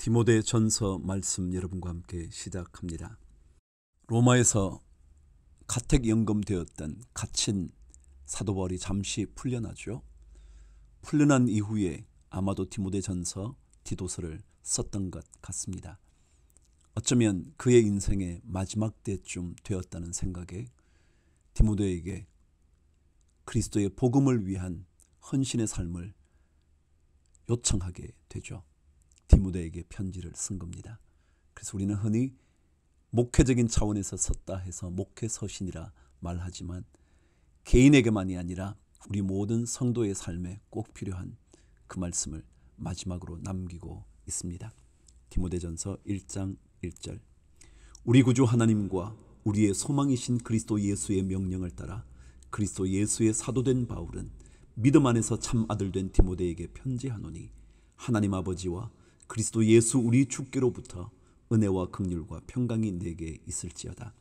디모데전서 말씀 여러분과 함께 시작합니다. 로마에서 가택연금되었던 갇힌 사도 바울이 잠시 풀려나죠. 풀려난 이후에 아마도 디모데전서, 디도서를 썼던 것 같습니다. 어쩌면 그의 인생의 마지막 때쯤 되었다는 생각에 디모데에게 그리스도의 복음을 위한 헌신의 삶을 요청하게 되죠. 디모데에게 편지를 쓴 겁니다. 그래서 우리는 흔히 목회적인 차원에서 썼다 해서 목회서신이라 말하지만 개인에게만이 아니라 우리 모든 성도의 삶에 꼭 필요한 그 말씀을 마지막으로 남기고 있습니다. 디모데전서 1장 1절. 우리 구주 하나님과 우리의 소망이신 그리스도 예수의 명령을 따라 그리스도 예수의 사도된 바울은 믿음 안에서 참 아들 된 디모데에게 편지하노니 하나님 아버지와 그리스도 예수 우리 주께로부터 은혜와 긍휼과 평강이 내게 있을지어다.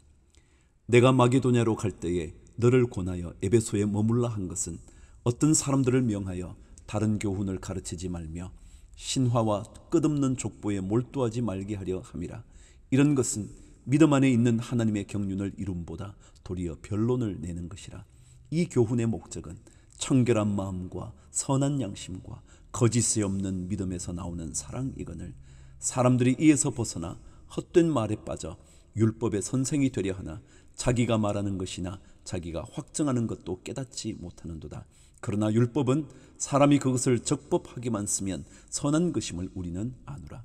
내가 마게도냐로 갈 때에 너를 권하여 에베소에 머물라 한 것은 어떤 사람들을 명하여 다른 교훈을 가르치지 말며 신화와 끝없는 족보에 몰두하지 말게 하려 함이라. 이런 것은 믿음 안에 있는 하나님의 경륜을 이룸보다 도리어 변론을 내는 것이라. 이 교훈의 목적은 청결한 마음과 선한 양심과 거짓이 없는 믿음에서 나오는 사랑이거늘 사람들이 이에서 벗어나 헛된 말에 빠져 율법의 선생이 되려 하나 자기가 말하는 것이나 자기가 확증하는 것도 깨닫지 못하는도다. 그러나 율법은 사람이 그것을 적법하게만 쓰면 선한 것임을 우리는 아노라.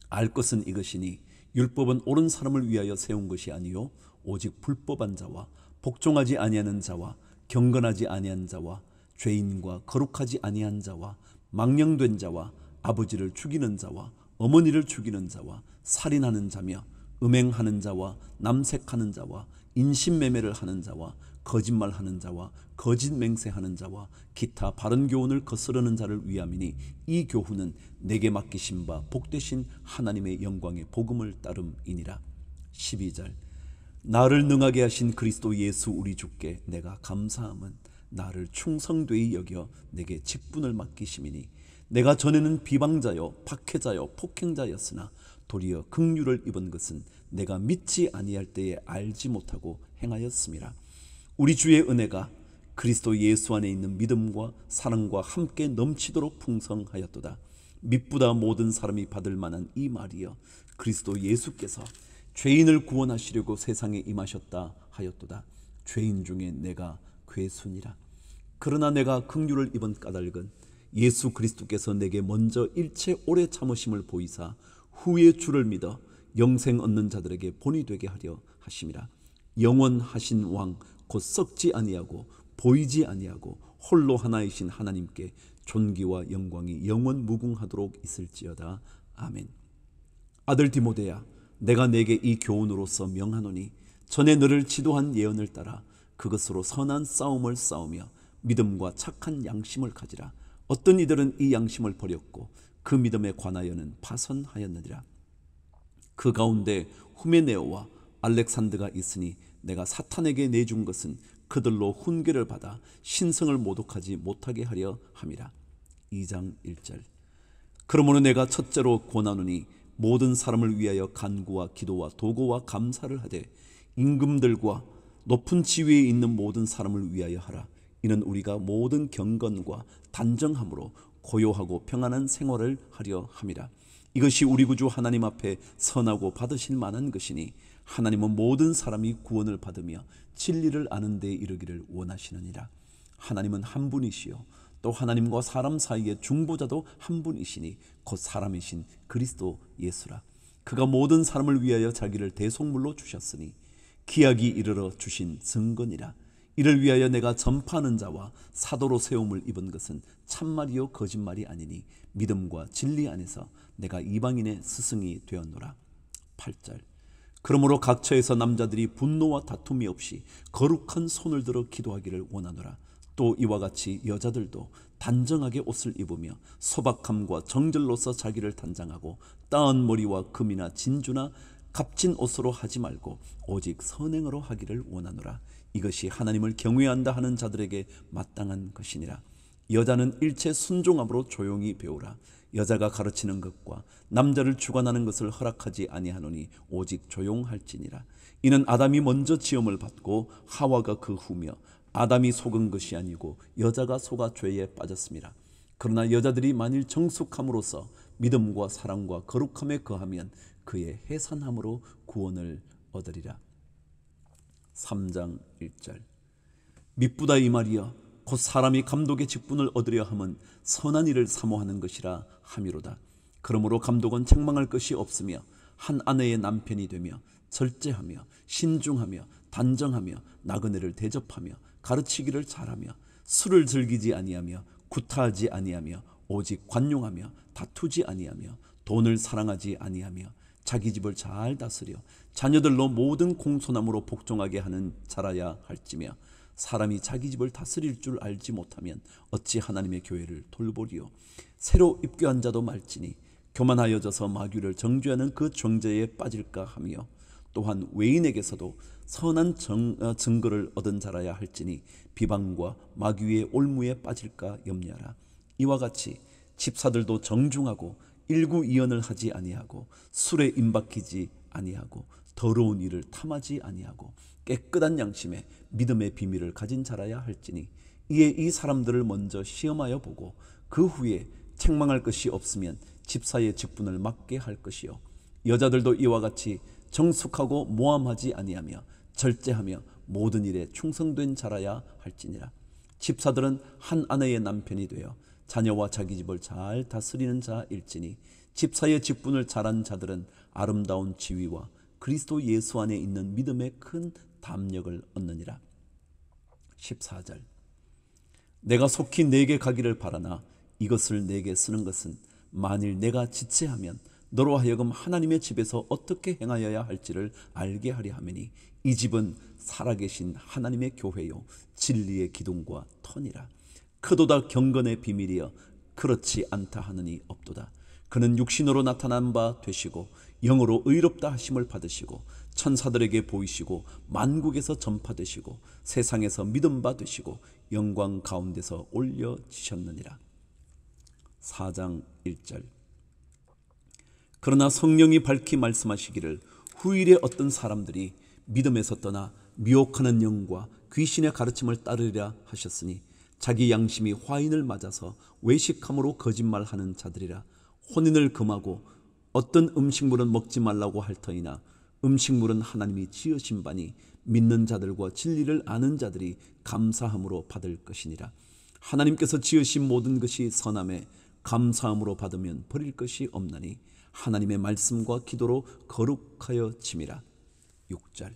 알 것은 이것이니 율법은 옳은 사람을 위하여 세운 것이 아니요 오직 불법한 자와 복종하지 아니하는 자와 경건하지 아니한 자와 죄인과 거룩하지 아니한 자와 망령된 자와 아버지를 죽이는 자와 어머니를 죽이는 자와 살인하는 자며 음행하는 자와 남색하는 자와 인신매매를 하는 자와 거짓말하는 자와 거짓 맹세하는 자와 기타 바른 교훈을 거스르는 자를 위함이니 이 교훈은 내게 맡기신 바 복되신 하나님의 영광의 복음을 따름이니라. 12절. 나를 능하게 하신 그리스도 예수 우리 주께 내가 감사함은 나를 충성되이 여겨 내게 직분을 맡기심이니 내가 전에는 비방자요 박해자요 폭행자였으나 도리어 긍휼을 입은 것은 내가 믿지 아니할 때에 알지 못하고 행하였음이라. 우리 주의 은혜가 그리스도 예수 안에 있는 믿음과 사랑과 함께 넘치도록 풍성하였도다. 믿보다 모든 사람이 받을 만한 이 말이여 그리스도 예수께서 죄인을 구원하시려고 세상에 임하셨다 하였도다. 죄인 중에 내가 괴순이라. 그러나 내가 긍휼을 입은 까닭은 예수 그리스도께서 내게 먼저 일체 오래 참으심을 보이사 후에 주를 믿어 영생 얻는 자들에게 본이 되게 하려 하심이라. 영원하신 왕 곧 썩지 아니하고 보이지 아니하고 홀로 하나이신 하나님께 존귀와 영광이 영원 무궁하도록 있을지어다. 아멘. 아들 디모데야, 내가 내게 이 교훈으로서 명하노니 전에 너를 지도한 예언을 따라 그것으로 선한 싸움을 싸우며 믿음과 착한 양심을 가지라. 어떤 이들은 이 양심을 버렸고 그 믿음에 관하여는 파선하였느니라. 그 가운데 후메네오와 알렉산드가 있으니 내가 사탄에게 내준 것은 그들로 훈계를 받아 신성을 모독하지 못하게 하려 함이라. 2장 1절. 그러므로 내가 첫째로 권하노니 모든 사람을 위하여 간구와 기도와 도고와 감사를 하되 임금들과 높은 지위에 있는 모든 사람을 위하여 하라. 이는 우리가 모든 경건과 단정함으로 고요하고 평안한 생활을 하려 함이라. 이것이 우리 구주 하나님 앞에 선하고 받으실 만한 것이니 하나님은 모든 사람이 구원을 받으며 진리를 아는 데 이르기를 원하시느니라. 하나님은 한 분이시요 또 하나님과 사람 사이의 중보자도 한 분이시니 곧 사람이신 그리스도 예수라. 그가 모든 사람을 위하여 자기를 대속물로 주셨으니 기약이 이르러 주신 증거니라. 이를 위하여 내가 전파하는 자와 사도로 세움을 입은 것은 참말이요 거짓말이 아니니 믿음과 진리 안에서 내가 이방인의 스승이 되었노라. 8절. 그러므로 각처에서 남자들이 분노와 다툼이 없이 거룩한 손을 들어 기도하기를 원하노라. 또 이와 같이 여자들도 단정하게 옷을 입으며 소박함과 정절로서 자기를 단장하고 따은 머리와 금이나 진주나 값진 옷으로 하지 말고 오직 선행으로 하기를 원하노라. 이것이 하나님을 경외한다 하는 자들에게 마땅한 것이니라. 여자는 일체 순종함으로 조용히 배우라. 여자가 가르치는 것과 남자를 주관하는 것을 허락하지 아니하노니 오직 조용할지니라. 이는 아담이 먼저 지음을 받고 하와가 그 후며 아담이 속은 것이 아니고 여자가 속아 죄에 빠졌습니다. 그러나 여자들이 만일 정숙함으로써 믿음과 사랑과 거룩함에 거하면 그의 해산함으로 구원을 얻으리라. 3장 1절. 미쁘다 이 말이여 곧 사람이 감독의 직분을 얻으려 함은 선한 일을 사모하는 것이라 함이로다. 그러므로 감독은 책망할 것이 없으며 한 아내의 남편이 되며 절제하며 신중하며 단정하며 나그네를 대접하며 가르치기를 잘하며 술을 즐기지 아니하며 구타하지 아니하며 오직 관용하며 다투지 아니하며 돈을 사랑하지 아니하며 자기 집을 잘 다스려 자녀들로 모든 공손함으로 복종하게 하는 자라야 할지며 사람이 자기 집을 다스릴 줄 알지 못하면 어찌 하나님의 교회를 돌보리요. 새로 입교한 자도 말지니 교만하여져서 마귀를 정죄하는 그 정죄에 빠질까 하며 또한 외인에게서도 선한 증거를 얻은 자라야 할지니 비방과 마귀의 올무에 빠질까 염려하라. 이와 같이 집사들도 정중하고 일구이연을 하지 아니하고 술에 임박히지 아니하고 더러운 일을 탐하지 아니하고 깨끗한 양심에 믿음의 비밀을 가진 자라야 할지니 이에 이 사람들을 먼저 시험하여 보고 그 후에 책망할 것이 없으면 집사의 직분을 맡게 할 것이요. 여자들도 이와 같이 정숙하고 모함하지 아니하며 절제하며 모든 일에 충성된 자라야 할지니라. 집사들은 한 아내의 남편이 되어 자녀와 자기 집을 잘 다스리는 자일지니 집사의 직분을 잘한 자들은 아름다운 지위와 그리스도 예수 안에 있는 믿음의 큰 담력을 얻느니라. 14절. 내가 속히 내게 가기를 바라나 이것을 내게 쓰는 것은 만일 내가 지체하면 너로 하여금 하나님의 집에서 어떻게 행하여야 할지를 알게 하려 함이니 이 집은 살아계신 하나님의 교회요 진리의 기둥과 터니라. 크도다 경건의 비밀이여 그렇지 않다 하느니 없도다. 그는 육신으로 나타난 바 되시고 영으로 의롭다 하심을 받으시고 천사들에게 보이시고 만국에서 전파되시고 세상에서 믿음 바 되시고 영광 가운데서 올려지셨느니라. 4장 1절. 그러나 성령이 밝히 말씀하시기를 후일에 어떤 사람들이 믿음에서 떠나 미혹하는 영과 귀신의 가르침을 따르리라 하셨으니 자기 양심이 화인을 맞아서 외식함으로 거짓말하는 자들이라. 혼인을 금하고 어떤 음식물은 먹지 말라고 할 터이나 음식물은 하나님이 지으신 바니 믿는 자들과 진리를 아는 자들이 감사함으로 받을 것이니라. 하나님께서 지으신 모든 것이 선함에 감사함으로 받으면 버릴 것이 없나니 하나님의 말씀과 기도로 거룩하여 짐이라. 6절.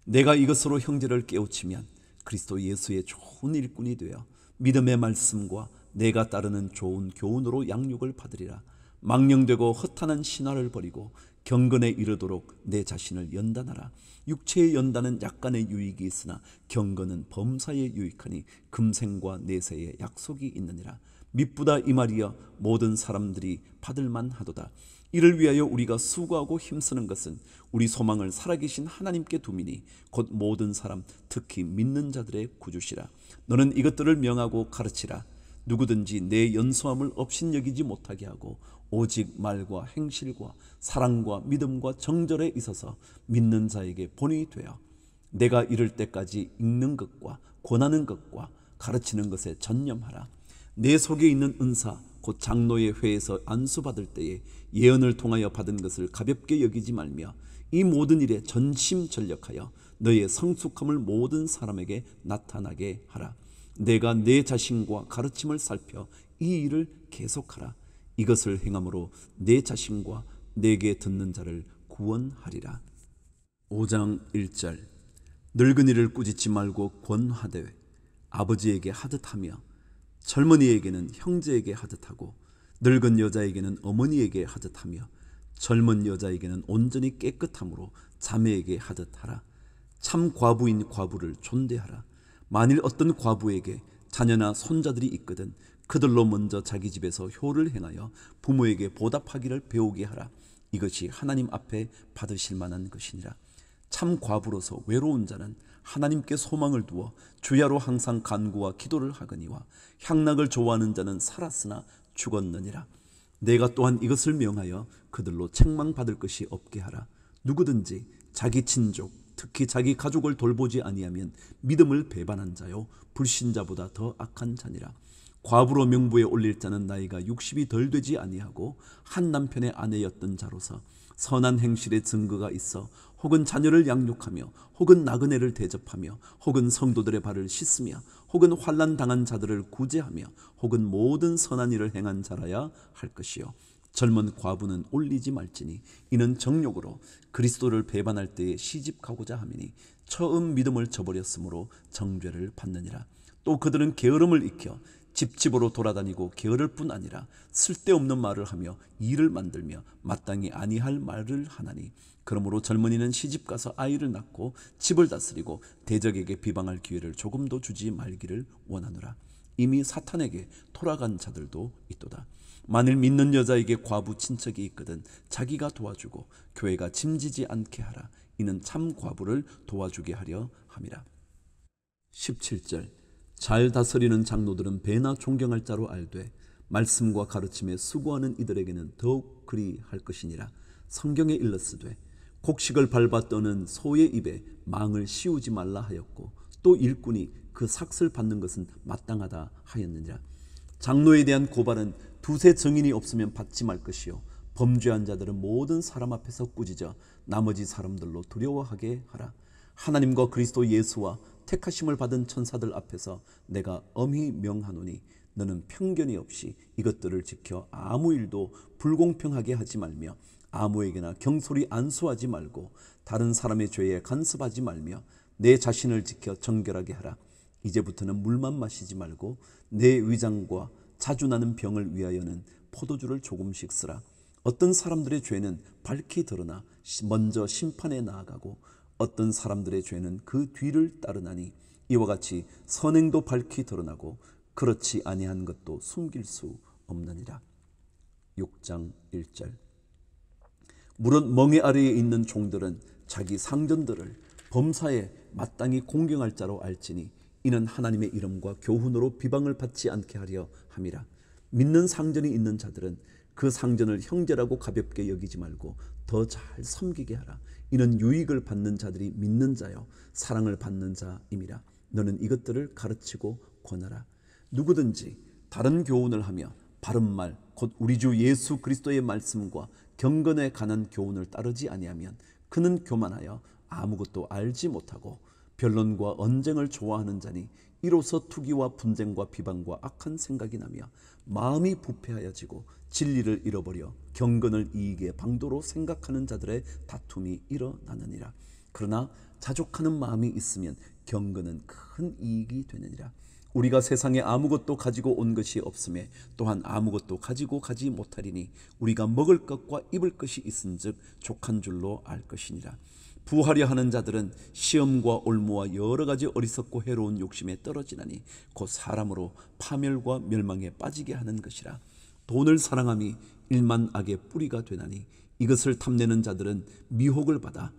내가 이것으로 형제를 깨우치면 그리스도 예수의 좋은 일꾼이 되어 믿음의 말씀과 내가 따르는 좋은 교훈으로 양육을 받으리라. 망령되고 허탄한 신화를 버리고 경건에 이르도록 내 자신을 연단하라. 육체의 연단은 약간의 유익이 있으나 경건은 범사에 유익하니 금생과 내세에 약속이 있느니라. 미쁘다 이 말이여 모든 사람들이 받을만 하도다. 이를 위하여 우리가 수고하고 힘쓰는 것은 우리 소망을 살아계신 하나님께 두미니 곧 모든 사람 특히 믿는 자들의 구주시라. 너는 이것들을 명하고 가르치라. 누구든지 내 연소함을 업신여기지 못하게 하고 오직 말과 행실과 사랑과 믿음과 정절에 있어서 믿는 자에게 본이 되어 내가 이를 때까지 읽는 것과 권하는 것과 가르치는 것에 전념하라. 내 속에 있는 은사 곧 장로의 회에서 안수받을 때에 예언을 통하여 받은 것을 가볍게 여기지 말며 이 모든 일에 전심전력하여 너의 성숙함을 모든 사람에게 나타나게 하라. 내가 내 자신과 가르침을 살펴 이 일을 계속하라. 이것을 행함으로 내 자신과 내게 듣는 자를 구원하리라. 5장 1절. 늙은이를 꾸짖지 말고 권하되 아버지에게 하듯하며 젊은이에게는 형제에게 하듯하고 늙은 여자에게는 어머니에게 하듯하며 젊은 여자에게는 온전히 깨끗함으로 자매에게 하듯하라. 참 과부인 과부를 존대하라. 만일 어떤 과부에게 자녀나 손자들이 있거든 그들로 먼저 자기 집에서 효를 행하여 부모에게 보답하기를 배우게 하라. 이것이 하나님 앞에 받으실 만한 것이니라. 참 과부로서 외로운 자는 하나님께 소망을 두어 주야로 항상 간구와 기도를 하거니와 향락을 좋아하는 자는 살았으나 죽었느니라. 내가 또한 이것을 명하여 그들로 책망받을 것이 없게 하라. 누구든지 자기 친족 특히 자기 가족을 돌보지 아니하면 믿음을 배반한 자요 불신자보다 더 악한 자니라. 과부로 명부에 올릴 자는 나이가 60이 덜 되지 아니하고 한 남편의 아내였던 자로서 선한 행실의 증거가 있어 혹은 자녀를 양육하며 혹은 나그네를 대접하며 혹은 성도들의 발을 씻으며 혹은 환난 당한 자들을 구제하며 혹은 모든 선한 일을 행한 자라야 할 것이요 젊은 과부는 올리지 말지니 이는 정욕으로 그리스도를 배반할 때에 시집가고자 함이니 처음 믿음을 저버렸으므로 정죄를 받느니라. 또 그들은 게으름을 익혀 집집으로 돌아다니고 게으를 뿐 아니라 쓸데없는 말을 하며 일을 만들며 마땅히 아니할 말을 하나니 그러므로 젊은이는 시집가서 아이를 낳고 집을 다스리고 대적에게 비방할 기회를 조금도 주지 말기를 원하노라. 이미 사탄에게 돌아간 자들도 있도다. 만일 믿는 여자에게 과부 친척이 있거든 자기가 도와주고 교회가 짐지지 않게 하라. 이는 참 과부를 도와주게 하려 함이라. 17절 잘 다스리는 장로들은 배나 존경할 자로 알되 말씀과 가르침에 수고하는 이들에게는 더욱 그리할 것이니라. 성경에 일렀으되 곡식을 밟아 떠는 소의 입에 망을 씌우지 말라 하였고 또 일꾼이 그 삭슬 받는 것은 마땅하다 하였느니라. 장로에 대한 고발은 두세 증인이 없으면 받지 말 것이요 범죄한 자들은 모든 사람 앞에서 꾸짖어 나머지 사람들로 두려워하게 하라. 하나님과 그리스도 예수와 택하심을 받은 천사들 앞에서 내가 엄히 명하노니 너는 편견이 없이 이것들을 지켜 아무 일도 불공평하게 하지 말며 아무에게나 경솔히 안수하지 말고 다른 사람의 죄에 간섭하지 말며 내 자신을 지켜 정결하게 하라. 이제부터는 물만 마시지 말고 내 위장과 자주 나는 병을 위하여는 포도주를 조금씩 쓰라. 어떤 사람들의 죄는 밝히 드러나 먼저 심판에 나아가고 어떤 사람들의 죄는 그 뒤를 따르나니 이와 같이 선행도 밝히 드러나고 그렇지 아니한 것도 숨길 수 없느니라. 6장 1절 물론 멍에 아래에 있는 종들은 자기 상전들을 범사에 마땅히 공경할 자로 알지니 이는 하나님의 이름과 교훈으로 비방을 받지 않게 하려 함이라. 믿는 상전이 있는 자들은 그 상전을 형제라고 가볍게 여기지 말고 더 잘 섬기게 하라. 이는 유익을 받는 자들이 믿는 자요 사랑을 받는 자임이라. 너는 이것들을 가르치고 권하라. 누구든지 다른 교훈을 하며 바른 말 곧 우리 주 예수 그리스도의 말씀과 경건에 관한 교훈을 따르지 아니하면 그는 교만하여 아무것도 알지 못하고 변론과 언쟁을 좋아하는 자니 이로써 투기와 분쟁과 비방과 악한 생각이 나며 마음이 부패하여지고 진리를 잃어버려 경건을 이익의 방도로 생각하는 자들의 다툼이 일어나느니라. 그러나 자족하는 마음이 있으면 경건은 큰 이익이 되느니라. 우리가 세상에 아무것도 가지고 온 것이 없음에 또한 아무것도 가지고 가지 못하리니 우리가 먹을 것과 입을 것이 있은즉 족한 줄로 알 것이니라. 부하려 하는 자들은 시험과 올무와 여러 가지 어리석고 해로운 욕심에 떨어지나니 곧 사람으로 파멸과 멸망에 빠지게 하는 것이라. 돈을 사랑함이 일만 악의 뿌리가 되나니 이것을 탐내는 자들은 미혹을 받아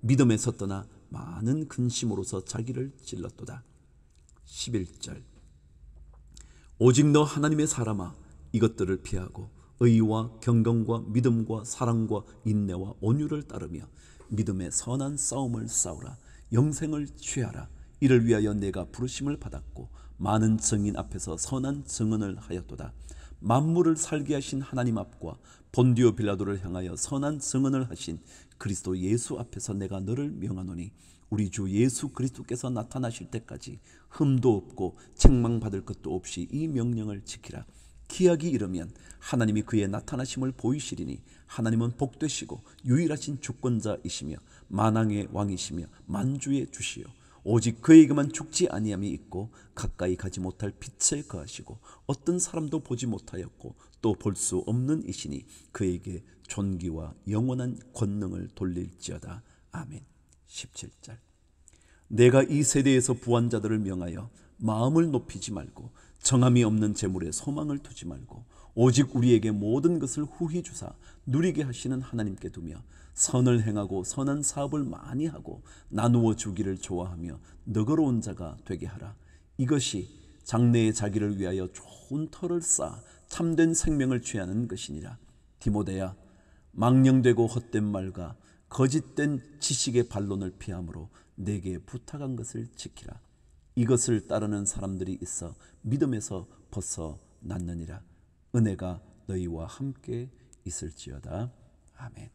믿음에서 떠나 많은 근심으로서 자기를 찔렀도다. 11절 오직 너 하나님의 사람아 이것들을 피하고 의와 경건과 믿음과 사랑과 인내와 온유를 따르며 믿음의 선한 싸움을 싸우라. 영생을 취하라. 이를 위하여 내가 부르심을 받았고 많은 증인 앞에서 선한 증언을 하였도다. 만물을 살게 하신 하나님 앞과 본디오 빌라도를 향하여 선한 증언을 하신 그리스도 예수 앞에서 내가 너를 명하노니 우리 주 예수 그리스도께서 나타나실 때까지 흠도 없고 책망받을 것도 없이 이 명령을 지키라. 기약이 이르면 하나님이 그의 나타나심을 보이시리니 하나님은 복되시고 유일하신 주권자이시며 만왕의 왕이시며 만주의 주시요 오직 그에게만 죽지 아니함이 있고 가까이 가지 못할 빛에 거하시고 어떤 사람도 보지 못하였고 또 볼 수 없는 이시니 그에게 존귀와 영원한 권능을 돌릴지어다. 아멘. 17절 내가 이 세대에서 부한 자들을 명하여 마음을 높이지 말고 정함이 없는 재물에 소망을 두지 말고 오직 우리에게 모든 것을 후히 주사 누리게 하시는 하나님께 두며 선을 행하고 선한 사업을 많이 하고 나누어 주기를 좋아하며 너그러운 자가 되게 하라. 이것이 장래에 자기를 위하여 좋은 터를 쌓아 참된 생명을 취하는 것이니라. 디모데야, 망령되고 헛된 말과 거짓된 지식의 반론을 피함으로 내게 부탁한 것을 지키라. 이것을 따르는 사람들이 있어 믿음에서 벗어났느니라. 은혜가 너희와 함께 있을지어다. 아멘.